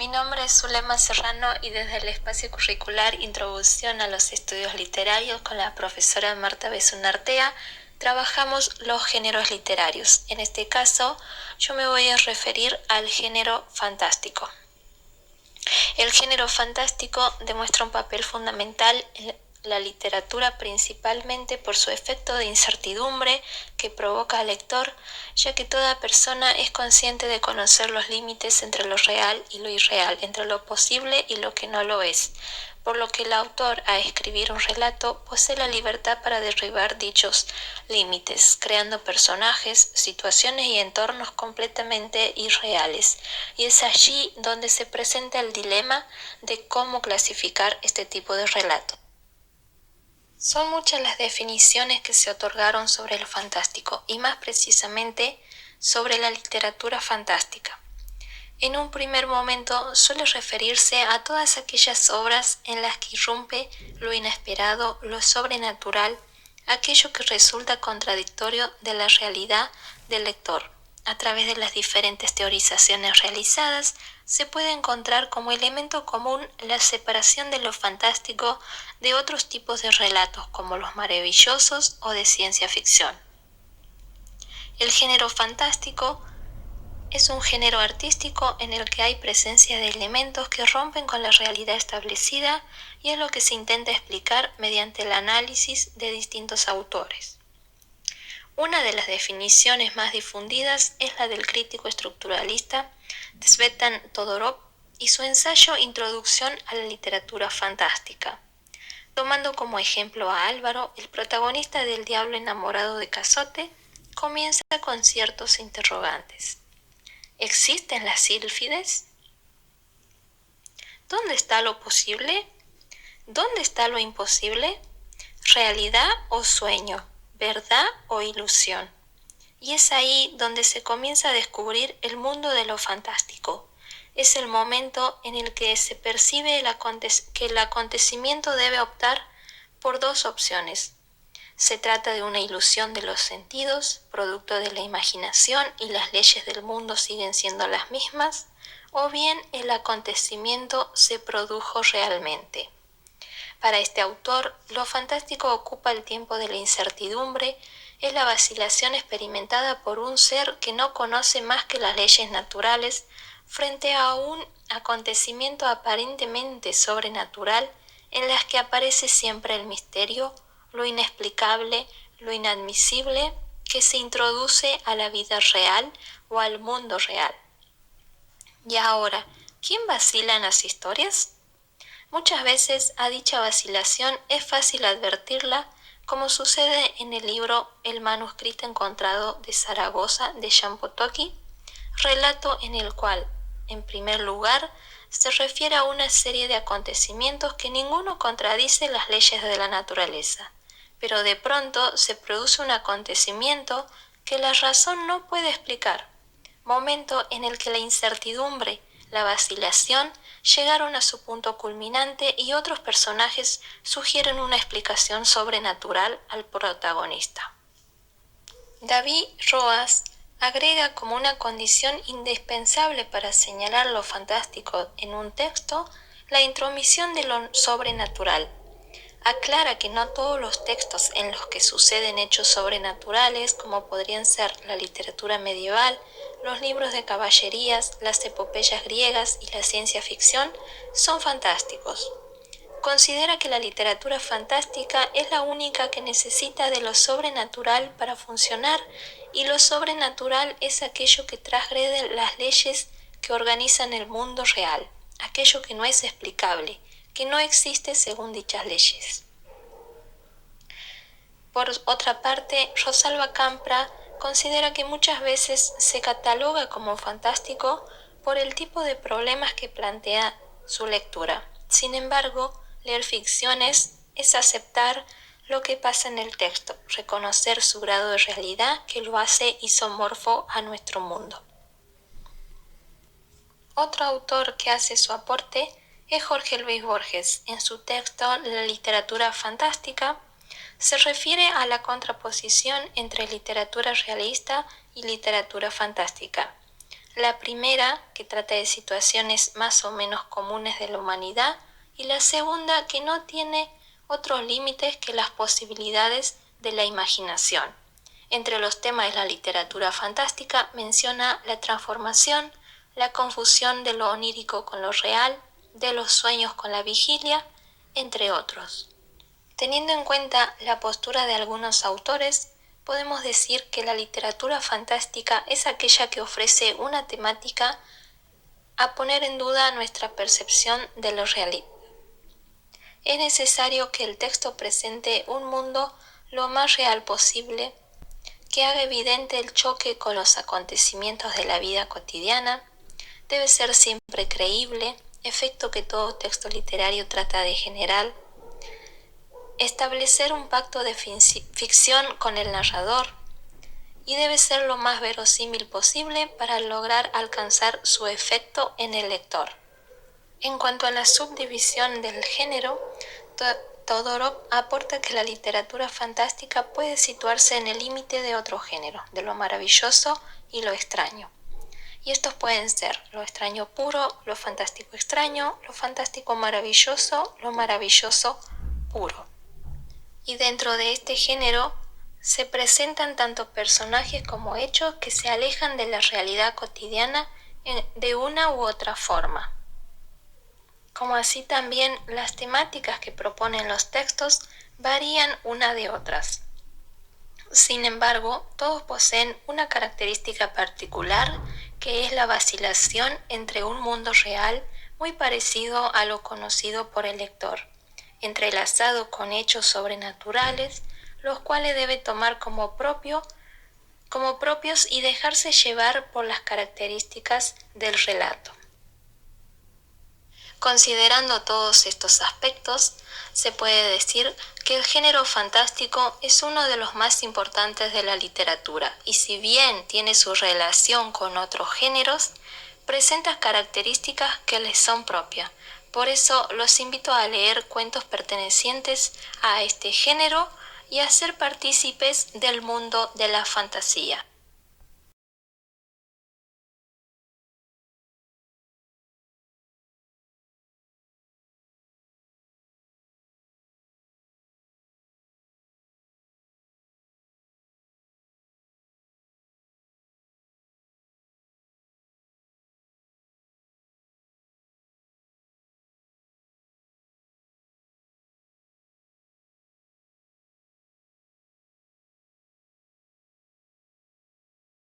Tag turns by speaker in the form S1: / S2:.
S1: Mi nombre es Zulema Serrano y desde el espacio curricular Introducción a los Estudios Literarios con la profesora Marta Besunartea trabajamos los géneros literarios. En este caso, yo me voy a referir al género fantástico. El género fantástico demuestra un papel fundamental en la literatura principalmente por su efecto de incertidumbre que provoca al lector, ya que toda persona es consciente de conocer los límites entre lo real y lo irreal, entre lo posible y lo que no lo es, por lo que el autor, a escribir un relato, posee la libertad para derribar dichos límites, creando personajes, situaciones y entornos completamente irreales. Y es allí donde se presenta el dilema de cómo clasificar este tipo de relato. Son muchas las definiciones que se otorgaron sobre lo fantástico y más precisamente sobre la literatura fantástica. En un primer momento suele referirse a todas aquellas obras en las que irrumpe lo inesperado, lo sobrenatural, aquello que resulta contradictorio de la realidad del lector. A través de las diferentes teorizaciones realizadas, se puede encontrar como elemento común la separación de lo fantástico de otros tipos de relatos, como los maravillosos o de ciencia ficción. El género fantástico es un género artístico en el que hay presencia de elementos que rompen con la realidad establecida y es lo que se intenta explicar mediante el análisis de distintos autores. Una de las definiciones más difundidas es la del crítico estructuralista Tsvetan Todorov y su ensayo Introducción a la literatura fantástica. Tomando como ejemplo a Álvaro, el protagonista del Diablo enamorado de Cazotte, comienza con ciertos interrogantes. ¿Existen las sílfides? ¿Dónde está lo posible? ¿Dónde está lo imposible? ¿Realidad o sueño? ¿Verdad o ilusión? Y es ahí donde se comienza a descubrir el mundo de lo fantástico. Es el momento en el que se percibe que el acontecimiento debe optar por dos opciones. Se trata de una ilusión de los sentidos, producto de la imaginación y las leyes del mundo siguen siendo las mismas, o bien el acontecimiento se produjo realmente. Para este autor, lo fantástico ocupa el tiempo de la incertidumbre, es la vacilación experimentada por un ser que no conoce más que las leyes naturales frente a un acontecimiento aparentemente sobrenatural en las que aparece siempre el misterio, lo inexplicable, lo inadmisible que se introduce a la vida real o al mundo real. Y ahora, ¿quién vacila en las historias? Muchas veces a dicha vacilación es fácil advertirla, como sucede en el libro El manuscrito encontrado de Zaragoza de Jean Potocki, relato en el cual, en primer lugar, se refiere a una serie de acontecimientos que ninguno contradice las leyes de la naturaleza, pero de pronto se produce un acontecimiento que la razón no puede explicar, momento en el que la incertidumbre, la vacilación, llegaron a su punto culminante y otros personajes sugieren una explicación sobrenatural al protagonista. David Roas agrega como una condición indispensable para señalar lo fantástico en un texto la intromisión de lo sobrenatural. Aclara que no todos los textos en los que suceden hechos sobrenaturales, como podrían ser la literatura medieval, los libros de caballerías, las epopeyas griegas y la ciencia ficción, son fantásticos. Considera que la literatura fantástica es la única que necesita de lo sobrenatural para funcionar y lo sobrenatural es aquello que transgrede las leyes que organizan el mundo real, aquello que no es explicable, que no existe según dichas leyes. Por otra parte, Rosalba Campra considera que muchas veces se cataloga como fantástico por el tipo de problemas que plantea su lectura. Sin embargo, leer ficciones es aceptar lo que pasa en el texto, reconocer su grado de realidad que lo hace isomorfo a nuestro mundo. Otro autor que hace su aporte es Jorge Luis Borges. En su texto La literatura fantástica se refiere a la contraposición entre literatura realista y literatura fantástica. La primera, que trata de situaciones más o menos comunes de la humanidad, y la segunda, que no tiene otros límites que las posibilidades de la imaginación. Entre los temas de la literatura fantástica menciona la transformación, la confusión de lo onírico con lo real, de los sueños con la vigilia, entre otros. Teniendo en cuenta la postura de algunos autores, podemos decir que la literatura fantástica es aquella que ofrece una temática a poner en duda nuestra percepción de lo real. Es necesario que el texto presente un mundo lo más real posible, que haga evidente el choque con los acontecimientos de la vida cotidiana, debe ser siempre creíble, efecto que todo texto literario trata de generar, establecer un pacto de ficción con el narrador, y debe ser lo más verosímil posible para lograr alcanzar su efecto en el lector. En cuanto a la subdivisión del género, Todorov aporta que la literatura fantástica puede situarse en el límite de otro género, de lo maravilloso y lo extraño. Y estos pueden ser lo extraño puro, lo fantástico extraño, lo fantástico maravilloso, lo maravilloso puro. Y dentro de este género se presentan tanto personajes como hechos que se alejan de la realidad cotidiana de una u otra forma. Como así también las temáticas que proponen los textos varían una de otras. Sin embargo, todos poseen una característica particular, que es la vacilación entre un mundo real muy parecido a lo conocido por el lector, entrelazado con hechos sobrenaturales, los cuales debe tomar como propios y dejarse llevar por las características del relato. Considerando todos estos aspectos, se puede decir que el género fantástico es uno de los más importantes de la literatura, y si bien tiene su relación con otros géneros, presenta características que les son propias. Por eso los invito a leer cuentos pertenecientes a este género y a ser partícipes del mundo de la fantasía.